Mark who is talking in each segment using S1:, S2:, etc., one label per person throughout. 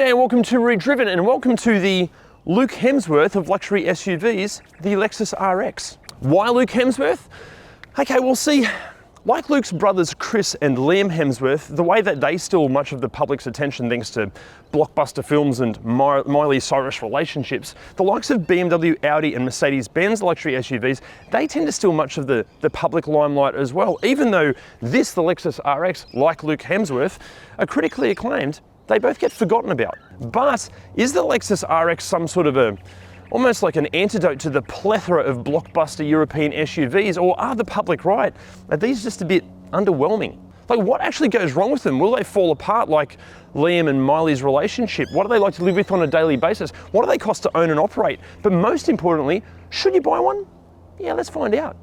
S1: G'day and welcome to ReDriven and welcome to the Luke Hemsworth of luxury SUVs, the Lexus RX. Why Luke Hemsworth? Okay, we'll see. Like Luke's brothers Chris and Liam Hemsworth, the way that they steal much of the public's attention thanks to blockbuster films and Miley Cyrus relationships, the likes of BMW, Audi and Mercedes-Benz luxury SUVs, they tend to steal much of the public limelight as well. Even though the Lexus RX, like Luke Hemsworth, are critically acclaimed, they both get forgotten about. But is the Lexus RX some sort of almost like an antidote to the plethora of blockbuster European SUVs, or are the public right? Are these just a bit underwhelming? Like, what actually goes wrong with them? Will they fall apart like Liam and Miley's relationship? What do they like to live with on a daily basis? What do they cost to own and operate? But most importantly, should you buy one? Yeah, let's find out.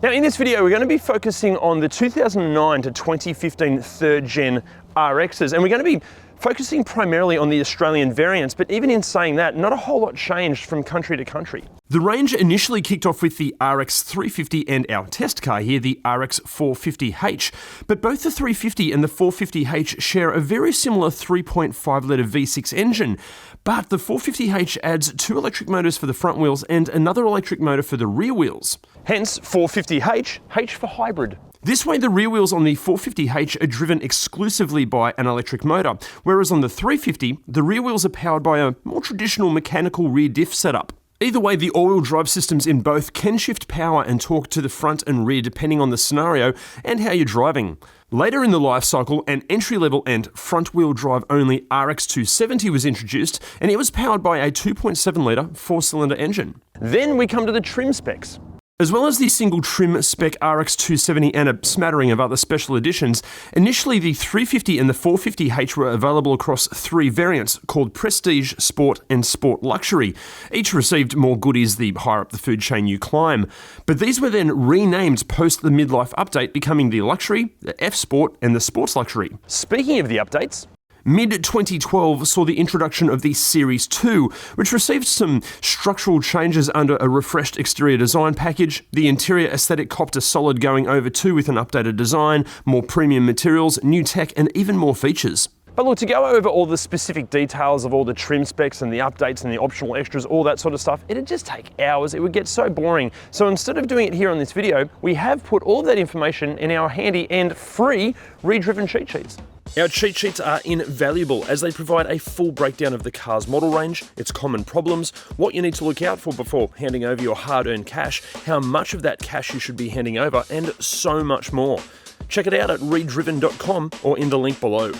S1: Now in this video, we're going to be focusing on the 2009 to 2015 third gen RXs, and we're going to be focusing primarily on the Australian variants, but even in saying that, not a whole lot changed from country to country. The range initially kicked off with the RX 350 and our test car here, the RX 450h, but both the 350 and the 450h share a very similar 3.5 litre V6 engine, but the 450h adds 2 electric motors for the front wheels and another electric motor for the rear wheels. Hence 450h, H for hybrid. This way, the rear wheels on the 450h are driven exclusively by an electric motor, whereas on the 350, the rear wheels are powered by a more traditional mechanical rear diff setup. Either way, the all-wheel drive systems in both can shift power and torque to the front and rear depending on the scenario and how you're driving. Later in the life cycle, an entry-level and front-wheel drive only RX 270 was introduced, and it was powered by a 2.7 litre 4-cylinder engine. Then we come to the trim specs. As well as the single trim spec RX 270 and a smattering of other special editions, initially the 350 and the 450h were available across 3 variants called Prestige, Sport and Sport Luxury. Each received more goodies the higher up the food chain you climb. But these were then renamed post the midlife update, becoming the Luxury, the F Sport and the Sports Luxury. Speaking of the updates, mid-2012 saw the introduction of the Series 2, which received some structural changes under a refreshed exterior design package. The interior aesthetic copped a solid going over too, with an updated design, more premium materials, new tech and even more features. But look, to go over all the specific details of all the trim specs and the updates and the optional extras, all that sort of stuff, it'd just take hours. It would get so boring. So instead of doing it here on this video, we have put all of that information in our handy and free ReDriven cheat sheets. Our cheat sheets are invaluable as they provide a full breakdown of the car's model range, its common problems, what you need to look out for before handing over your hard-earned cash, how much of that cash you should be handing over, and so much more. Check it out at redriven.com or in the link below.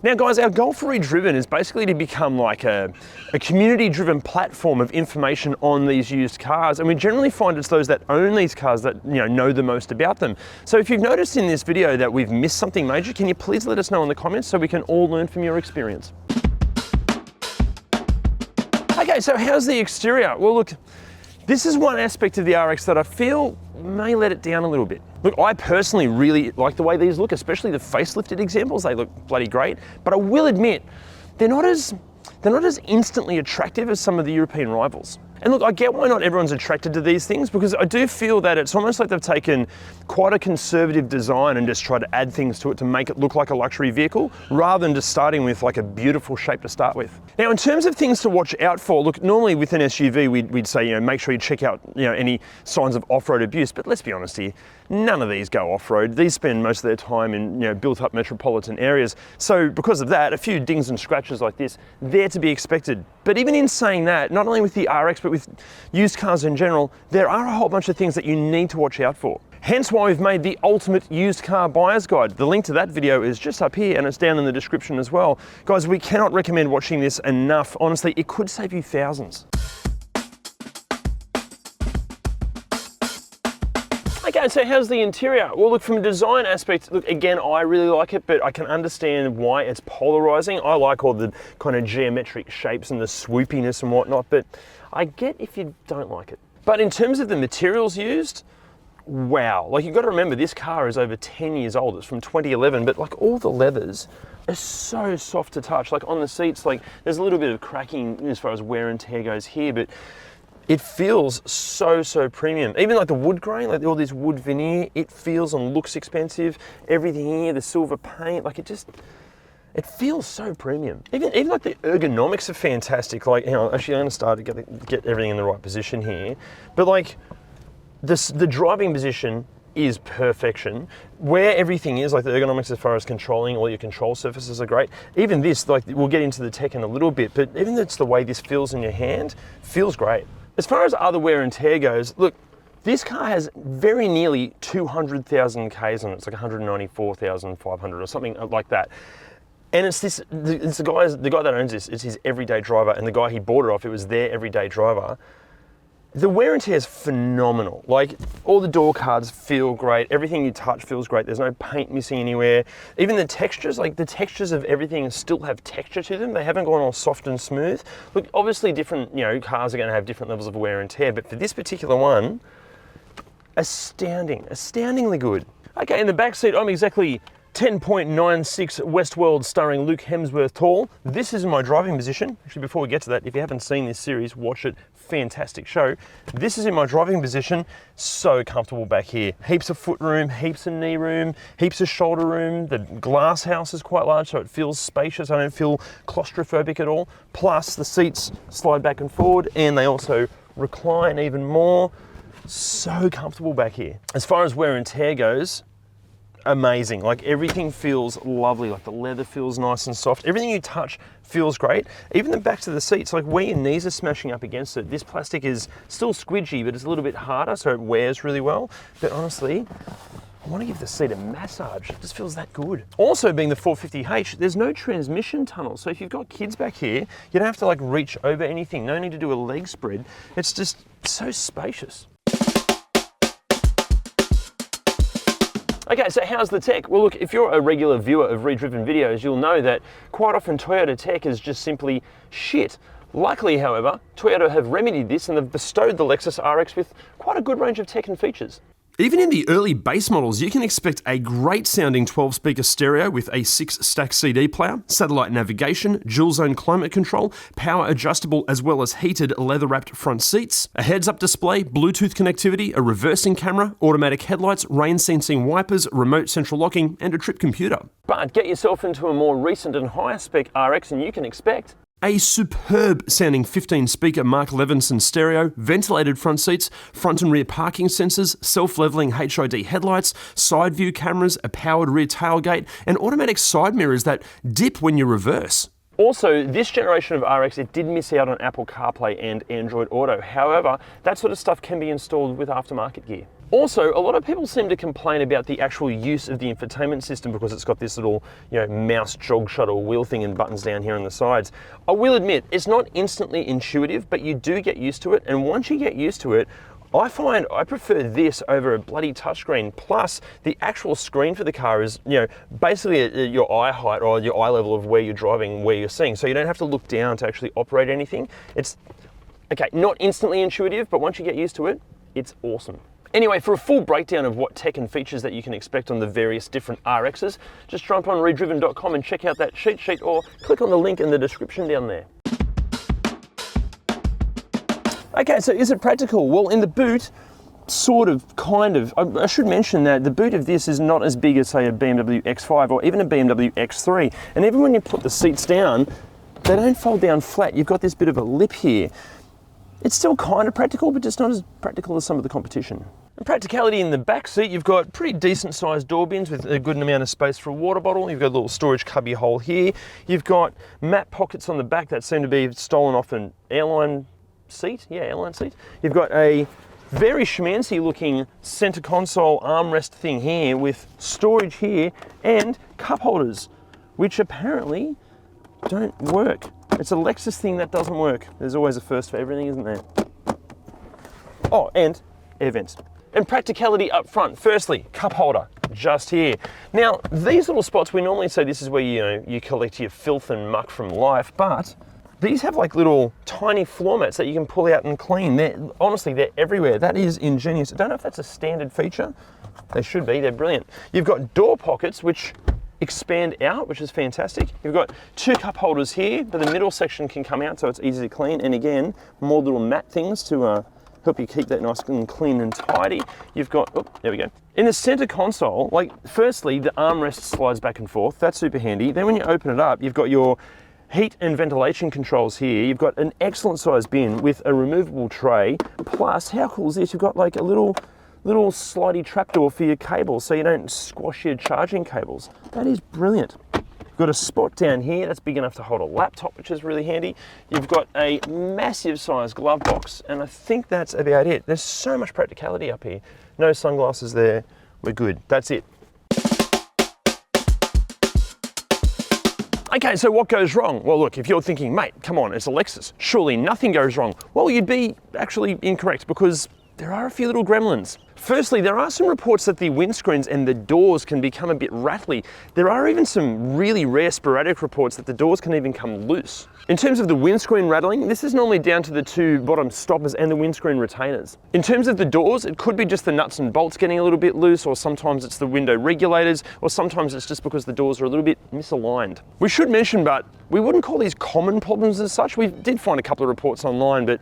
S1: Now guys, our goal for ReDriven is basically to become like a community-driven platform of information on these used cars, and we generally find it's those that own these cars that know the most about them. So if you've noticed in this video that we've missed something major, can you please let us know in the comments so we can all learn from your experience? Okay, so how's the exterior? Well look, this is one aspect of the RX that I feel may let it down a little bit. Look, I personally really like the way these look, especially the facelifted examples. They look bloody great, but I will admit, they're not as instantly attractive as some of the European rivals. And look, I get why not everyone's attracted to these things, because I do feel that it's almost like they've taken quite a conservative design and just tried to add things to it to make it look like a luxury vehicle, rather than just starting with like a beautiful shape to start with. Now, in terms of things to watch out for, look, normally with an SUV, we'd say, make sure you check out, any signs of off-road abuse, but let's be honest here, none of these go off-road. These spend most of their time in, built-up metropolitan areas. So because of that, a few dings and scratches like this, they're to be expected. But even in saying that, not only with the RX, but with used cars in general, there are a whole bunch of things that you need to watch out for. Hence why we've made the ultimate used car buyer's guide. The link to that video is just up here and it's down in the description as well. Guys, we cannot recommend watching this enough. Honestly, it could save you thousands. Okay, so how's the interior? Well, look, from a design aspect, look, again, I really like it, but I can understand why it's polarizing. I like all the kind of geometric shapes and the swoopiness and whatnot, but I get if you don't like it. But in terms of the materials used, wow. Like, you've got to remember, this car is over 10 years old. It's from 2011, but like all the leathers are so soft to touch. Like on the seats, like there's a little bit of cracking as far as wear and tear goes here, but it feels so premium. Even like the wood grain, like all this wood veneer, it feels and looks expensive. Everything here, the silver paint, like it feels so premium. Even like the ergonomics are fantastic. Like, you know, actually I'm gonna start to get everything in the right position here. But like the driving position is perfection. Where everything is, like the ergonomics as far as controlling, all your control surfaces are great. Even this, like we'll get into the tech in a little bit, but even it's the way this feels in your hand, feels great. As far as other wear and tear goes, look, this car has very nearly 200,000 Ks on it. It's like 194,500 or something like that. And it's the guy that owns this, it's his everyday driver, and the guy he bought it off, it was their everyday driver. The wear and tear is phenomenal. Like, all the door cards feel great. Everything you touch feels great. There's no paint missing anywhere. Even the textures, like the textures of everything still have texture to them. They haven't gone all soft and smooth. Look, obviously different, you know, cars are gonna have different levels of wear and tear, but for this particular one, astoundingly good. Okay, in the back seat, I'm exactly 10.96 Westworld starring Luke Hemsworth tall. This is my driving position. Actually, before we get to that, if you haven't seen this series, watch it. Fantastic show. This is in my driving position. So comfortable back here. Heaps of foot room, heaps of knee room, heaps of shoulder room. The glass house is quite large, so it feels spacious. I don't feel claustrophobic at all. Plus, the seats slide back and forward, and they also recline even more. So comfortable back here. As far as wear and tear goes, amazing. Like, everything feels lovely. Like, the leather feels nice and soft. Everything you touch feels great. Even the backs of the seats, like where your knees are smashing up against it, this plastic is still squidgy, but it's a little bit harder, so it wears really well. But honestly, I want to give the seat a massage. It just feels that good. Also, being the 450h, there's no transmission tunnel. So if you've got kids back here, you don't have to like reach over anything. No need to do a leg spread. It's just so spacious. Okay, so how's the tech? Well, look, if you're a regular viewer of ReDriven videos, you'll know that quite often Toyota tech is just simply shit. Luckily, however, Toyota have remedied this and they've bestowed the Lexus RX with quite a good range of tech and features. Even in the early base models, you can expect a great sounding 12-speaker stereo with a 6-stack CD player, satellite navigation, dual-zone climate control, power adjustable as well as heated leather-wrapped front seats, a heads-up display, Bluetooth connectivity, a reversing camera, automatic headlights, rain-sensing wipers, remote central locking, and a trip computer. But get yourself into a more recent and higher-spec RX and you can expect a superb sounding 15-speaker Mark Levinson stereo, ventilated front seats, front and rear parking sensors, self-leveling HID headlights, side view cameras, a powered rear tailgate, and automatic side mirrors that dip when you reverse. Also, this generation of RX, it did miss out on Apple CarPlay and Android Auto. However, that sort of stuff can be installed with aftermarket gear. Also, a lot of people seem to complain about the actual use of the infotainment system because it's got this little, you know, mouse jog shuttle wheel thing and buttons down here on the sides. I will admit, it's not instantly intuitive, but you do get used to it. And once you get used to it, I find I prefer this over a bloody touchscreen. Plus, the actual screen for the car is, you know, basically at your eye height or your eye level of where you're driving, where you're seeing. So you don't have to look down to actually operate anything. It's, okay, not instantly intuitive, but once you get used to it, it's awesome. Anyway, for a full breakdown of what tech and features that you can expect on the various different RXs, just jump on ReDriven.com and check out that cheat sheet or click on the link in the description down there. Okay, so is it practical? Well, in the boot, sort of, kind of. I should mention that the boot of this is not as big as, say, a BMW X5 or even a BMW X3. And even when you put the seats down, they don't fold down flat. You've got this bit of a lip here. It's still kind of practical, but just not as practical as some of the competition. And practicality in the back seat, you've got pretty decent sized door bins with a good amount of space for a water bottle. You've got a little storage cubby hole here. You've got map pockets on the back that seem to be stolen off an airline seat. Yeah, airline seat. You've got a very schmancy looking center console armrest thing here with storage here and cup holders, which apparently don't work. It's a Lexus thing that doesn't work. There's always a first for everything, isn't there? Oh, and air vents. And practicality up front. Firstly, cup holder, just here. Now, these little spots, we normally say this is where you collect your filth and muck from life, but these have like little tiny floor mats that you can pull out and clean. Honestly, they're everywhere. That is ingenious. I don't know if that's a standard feature. They should be, they're brilliant. You've got door pockets, which expand out, which is fantastic. You've got 2 cup holders here, but the middle section can come out so it's easy to clean. And again, more little mat things to help you keep that nice and clean and tidy. You've got, oh, there we go. In the center console, like firstly, the armrest slides back and forth. That's super handy. Then when you open it up, you've got your heat and ventilation controls here. You've got an excellent size bin with a removable tray. Plus, how cool is this? You've got like a little slidey trapdoor for your cables so you don't squash your charging cables. That is brilliant. You've got a spot down here that's big enough to hold a laptop, which is really handy. You've got a massive size glove box, and I think that's about it. There's so much practicality up here. No sunglasses there, we're good. That's it. Okay, so what goes wrong? Well, look, if you're thinking, mate, come on, it's a Lexus, surely nothing goes wrong. Well, you'd be actually incorrect, because there are a few little gremlins. Firstly, there are some reports that the windscreens and the doors can become a bit rattly. There are even some really rare sporadic reports that the doors can even come loose. In terms of the windscreen rattling, this is normally down to the 2 bottom stoppers and the windscreen retainers. In terms of the doors, it could be just the nuts and bolts getting a little bit loose, or sometimes it's the window regulators, or sometimes it's just because the doors are a little bit misaligned. We should mention, but we wouldn't call these common problems as such. We did find a couple of reports online, but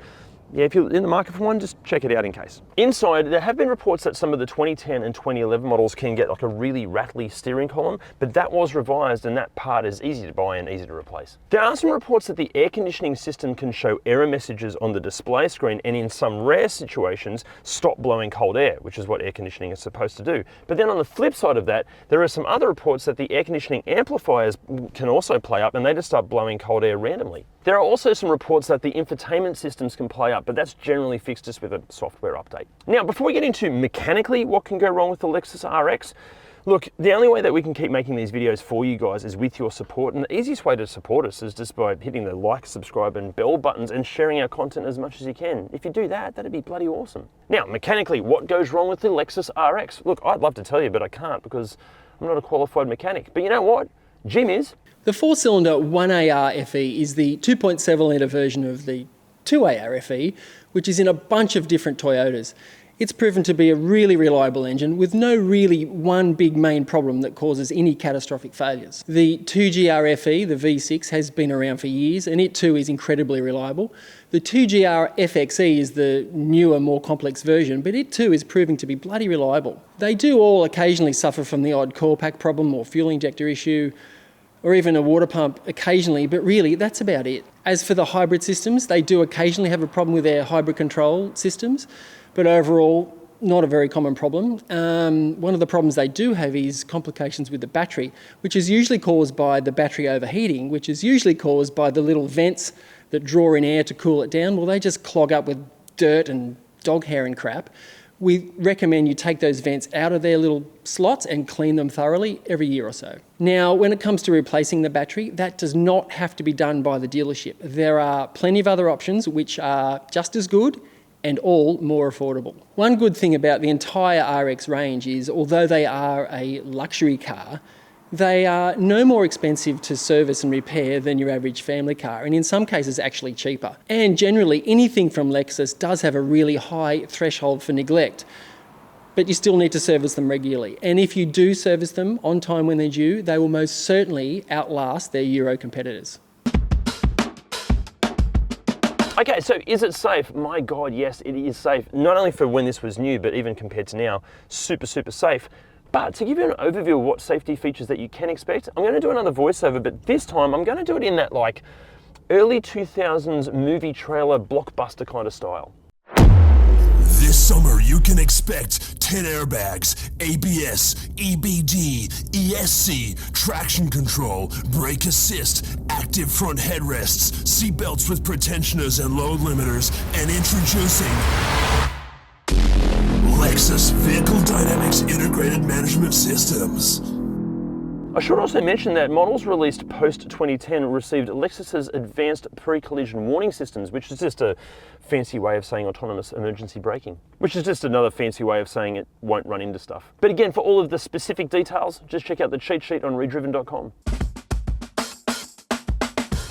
S1: yeah, if you're in the market for one, just check it out in case. Inside, there have been reports that some of the 2010 and 2011 models can get like a really rattly steering column, but that was revised and that part is easy to buy and easy to replace. There are some reports that the air conditioning system can show error messages on the display screen, and in some rare situations, stop blowing cold air, which is what air conditioning is supposed to do. But then on the flip side of that, there are some other reports that the air conditioning amplifiers can also play up and they just start blowing cold air randomly. There are also some reports that the infotainment systems can play up, but that's generally fixed just with a software update. Now, before we get into mechanically what can go wrong with the Lexus RX, look, the only way that we can keep making these videos for you guys is with your support, and the easiest way to support us is just by hitting the like, subscribe and bell buttons and sharing our content as much as you can. If you do that, that'd be bloody awesome. Now, mechanically, what goes wrong with the Lexus RX? Look, I'd love to tell you, but I can't because I'm not a qualified mechanic. But you know what? Jim is.
S2: The 4-cylinder 1AR FE is the 2.7 litre version of the 2AR FE, which is in a bunch of different Toyotas. It's proven to be a really reliable engine with no really one big main problem that causes any catastrophic failures. The 2GR FE, the V6, has been around for years and it too is incredibly reliable. The 2GR FXE is the newer, more complex version, but it too is proving to be bloody reliable. They do all occasionally suffer from the odd core pack problem or fuel injector issue, or even a water pump occasionally, but really that's about it. As for the hybrid systems, they do occasionally have a problem with their hybrid control systems, but overall, not a very common problem. One of the problems they do have is complications with the battery, which is usually caused by the battery overheating, which is usually caused by the little vents that draw in air to cool it down. Well, they just clog up with dirt and dog hair and crap. We recommend you take those vents out of their little slots and clean them thoroughly every year or so. Now, when it comes to replacing the battery, that does not have to be done by the dealership. There are plenty of other options which are just as good and all more affordable. One good thing about the entire RX range is, although they are a luxury car, they are no more expensive to service and repair than your average family car, and in some cases actually cheaper. And generally, anything from Lexus does have a really high threshold for neglect, but you still need to service them regularly. And if you do service them on time when they're due, they will most certainly outlast their Euro competitors.
S1: Okay, so is it safe? My God, yes, it is safe. Not only for when this was new, but even compared to now, super, super safe. But to give you an overview of what safety features that you can expect, I'm going to do another voiceover, but this time I'm going to do it in that like early 2000s movie trailer blockbuster kind of style.
S3: This summer you can expect 10 airbags, ABS, EBD, ESC, traction control, brake assist, active front headrests, seatbelts with pretensioners and load limiters, and introducing Lexus Vehicle Dynamics Integrated Management Systems.
S1: I should also mention that models released post-2010 received Lexus's advanced pre-collision warning systems, which is just a fancy way of saying autonomous emergency braking, which is just another fancy way of saying it won't run into stuff. But again, for all of the specific details, just check out the cheat sheet on ReDriven.com.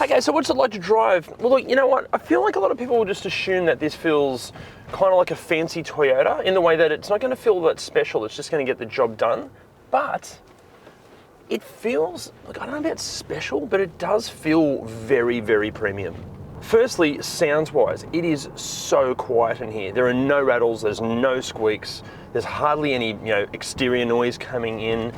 S1: Okay, so what's it like to drive? Well, look, you know what? I feel like a lot of people will just assume that this feels kind of like a fancy Toyota in the way that it's not going to feel that special, it's just going to get the job done. But it feels, look, I don't know about special, but it does feel very, very premium. Firstly, sounds-wise, it is so quiet in here. There are no rattles, there's no squeaks, there's hardly any, exterior noise coming in.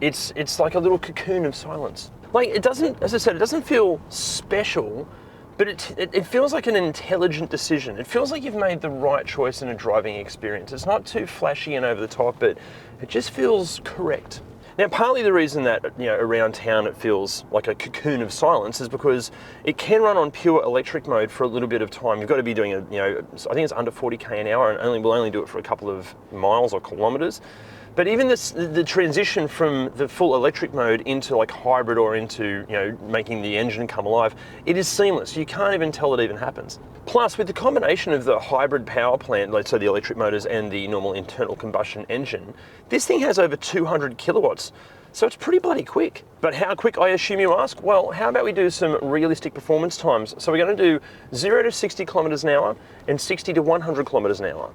S1: It's like a little cocoon of silence. Like, it doesn't, as I said, it doesn't feel special, but it feels like an intelligent decision. It feels like you've made the right choice in a driving experience. It's not too flashy and over the top, but it just feels correct. Now, partly the reason that, around town it feels like a cocoon of silence is because it can run on pure electric mode for a little bit of time. You've got to be doing I think it's under 40k an hour, and we'll only do it for a couple of miles or kilometres. But even the transition from the full electric mode into like hybrid or into, making the engine come alive, it is seamless. You can't even tell it even happens. Plus, with the combination of the hybrid power plant, like so the electric motors and the normal internal combustion engine, this thing has over 200 kilowatts. So it's pretty bloody quick. But how quick, I assume you ask? Well, how about we do some realistic performance times? So we're going to do 0 to 60 kilometers an hour and 60 to 100 kilometers an hour.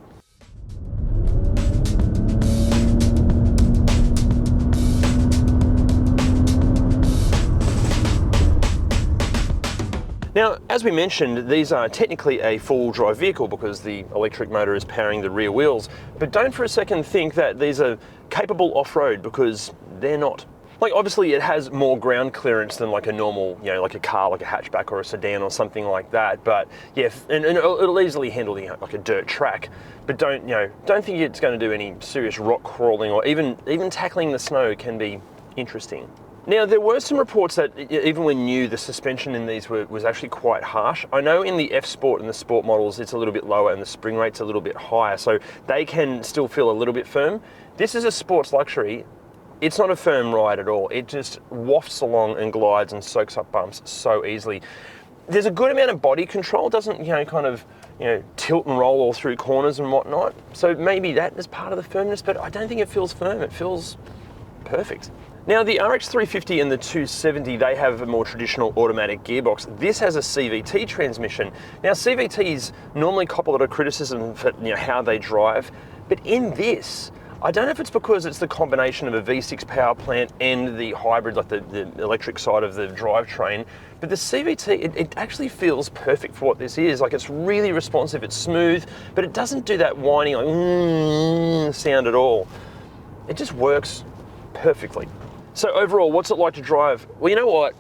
S1: Now, as we mentioned, these are technically a four-wheel drive vehicle because the electric motor is powering the rear wheels, but don't for a second think that these are capable off-road, because they're not. Like, obviously it has more ground clearance than like a normal, like a car, like a hatchback or a sedan or something like that, but yeah, and it'll easily handle like a dirt track, but don't think it's going to do any serious rock crawling, or even tackling the snow can be interesting. Now, there were some reports that even when new, the suspension in these was actually quite harsh. I know in the F Sport and the Sport models, it's a little bit lower and the spring rate's a little bit higher, so they can still feel a little bit firm. This is a sports luxury. It's not a firm ride at all. It just wafts along and glides and soaks up bumps so easily. There's a good amount of body control. It doesn't, tilt and roll all through corners and whatnot. So maybe that is part of the firmness, but I don't think it feels firm. It feels perfect. Now, the RX 350 and the 270, they have a more traditional automatic gearbox. This has a CVT transmission. Now, CVTs normally cop a lot of criticism for how they drive, but in this, I don't know if it's because it's the combination of a V6 power plant and the hybrid, like the electric side of the drivetrain, but the CVT, it actually feels perfect for what this is. Like, it's really responsive, it's smooth, but it doesn't do that whining, like, sound at all. It just works perfectly. So overall, what's it like to drive? Well, you know what?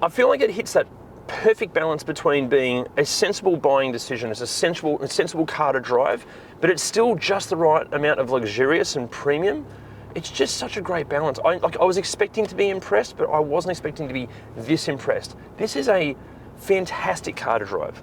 S1: I feel like it hits that perfect balance between being a sensible buying decision, it's a sensible car to drive, but it's still just the right amount of luxurious and premium. It's just such a great balance. I was expecting to be impressed, but I wasn't expecting to be this impressed. This is a fantastic car to drive.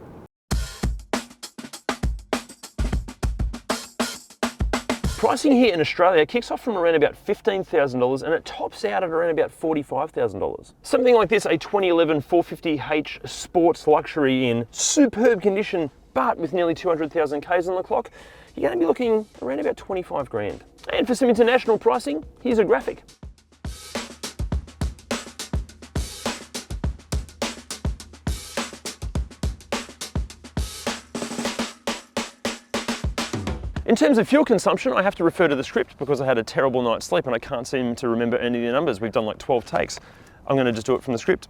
S1: Pricing here in Australia kicks off from around about $15,000 and it tops out at around about $45,000. Something like this, a 2011 450h sports luxury in superb condition, but with nearly 200,000 Ks on the clock, you're going to be looking around about 25 grand. And for some international pricing, here's a graphic. In terms of fuel consumption, I have to refer to the script because I had a terrible night's sleep and I can't seem to remember any of the numbers. We've done like 12 takes. I'm going to just do it from the script.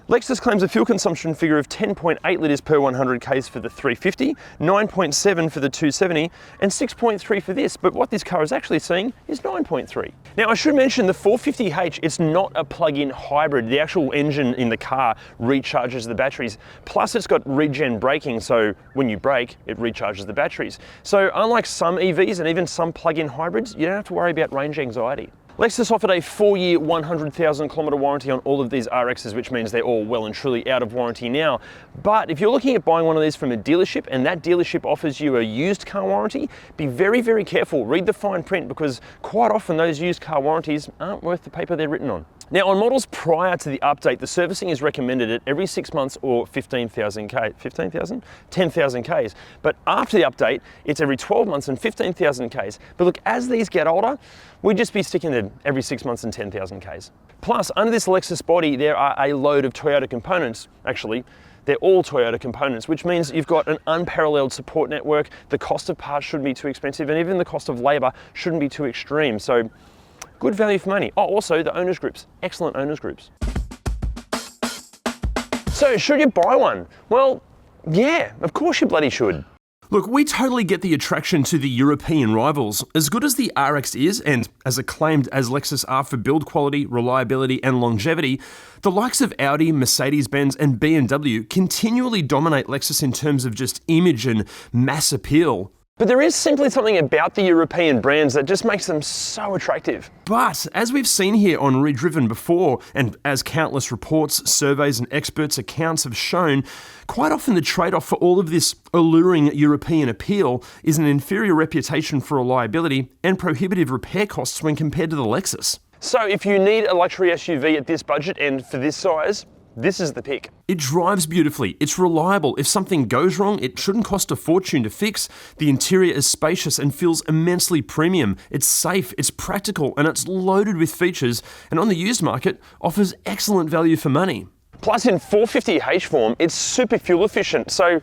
S1: Lexus claims a fuel consumption figure of 10.8 litres per 100 Ks for the 350, 9.7 for the 270, and 6.3 for this, but what this car is actually seeing is 9.3. Now, I should mention the 450h, it's not a plug-in hybrid. The actual engine in the car recharges the batteries, plus it's got regen braking, so when you brake, it recharges the batteries. So unlike some EVs and even some plug-in hybrids, you don't have to worry about range anxiety. Lexus offered a 4-year, 100,000 kilometre warranty on all of these RXs, which means they're all well and truly out of warranty now. But if you're looking at buying one of these from a dealership and that dealership offers you a used car warranty, be very, very careful. Read the fine print because quite often those used car warranties aren't worth the paper they're written on. Now, on models prior to the update, the servicing is recommended at every 6 months or 15,000 K. 15,000? 10,000 Ks. But after the update, it's every 12 months and 15,000 Ks. But look, as these get older, we'd just be sticking to every 6 months and 10,000 Ks. Plus, under this Lexus body, there are a load of Toyota components. Actually, they're all Toyota components, which means you've got an unparalleled support network. The cost of parts shouldn't be too expensive, and even the cost of labor shouldn't be too extreme. So Good value for money. Oh, also the owners groups, excellent owners groups. So should you buy one? Well, yeah, of course you bloody should. Look, we totally get the attraction to the European rivals. As good as the RX is, and as acclaimed as Lexus are for build quality, reliability, and longevity, the likes of Audi, Mercedes-Benz, and BMW continually dominate Lexus in terms of just image and mass appeal. But there is simply something about the European brands that just makes them so attractive. But as we've seen here on ReDriven before, and as countless reports, surveys, and experts' accounts have shown, quite often the trade-off for all of this alluring European appeal is an inferior reputation for reliability and prohibitive repair costs when compared to the Lexus. So if you need a luxury SUV at this budget and for this size, this is the pick. It drives beautifully, it's reliable. If something goes wrong, it shouldn't cost a fortune to fix. The interior is spacious and feels immensely premium. It's safe, it's practical, and it's loaded with features, and on the used market, offers excellent value for money. Plus in 450h form, it's super fuel efficient, so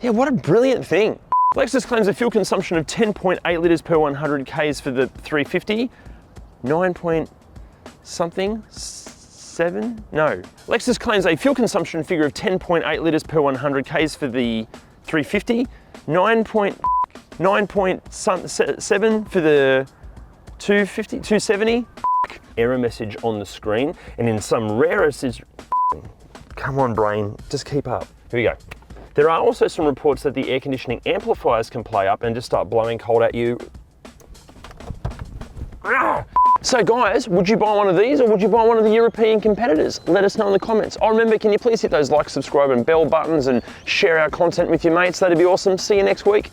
S1: yeah, what a brilliant thing. Lexus claims a fuel consumption of 10.8 litres per 100 Ks for the 350, 9 point something, 7? No. Lexus claims a fuel consumption figure of 10.8 litres per 100 Ks for the 350, 9.7 for the 250, 270. Error message on the screen, and in some rarest is, come on brain, just keep up. Here we go. There are also some reports that the air conditioning amplifiers can play up and just start blowing cold at you. So guys, would you buy one of these or would you buy one of the European competitors? Let us know in the comments. Oh, remember, can you please hit those like, subscribe and bell buttons and share our content with your mates? That'd be awesome. See you next week.